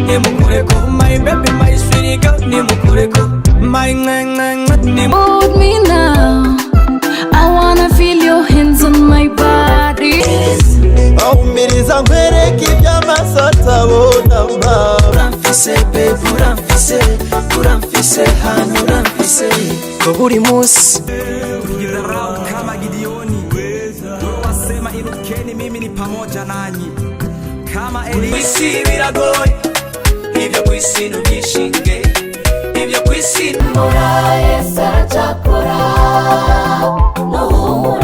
Nimukureko, my baby, my sweetie girl. Nimukureko, my Hold me now, I wanna feel your hands on my body. Umiriza nkwereke iby'amaso atabona mba. Uramfise baby, uramfise hano uramfise buri munsi. Tuligiza round kama Gideoni, wasema irukeni mimi ni pamoja nanyi kama Eli. Kwisi biragoye, ibyo kwisi ntubyishinge, ibyo kwisi Mora Yesu aracakora, no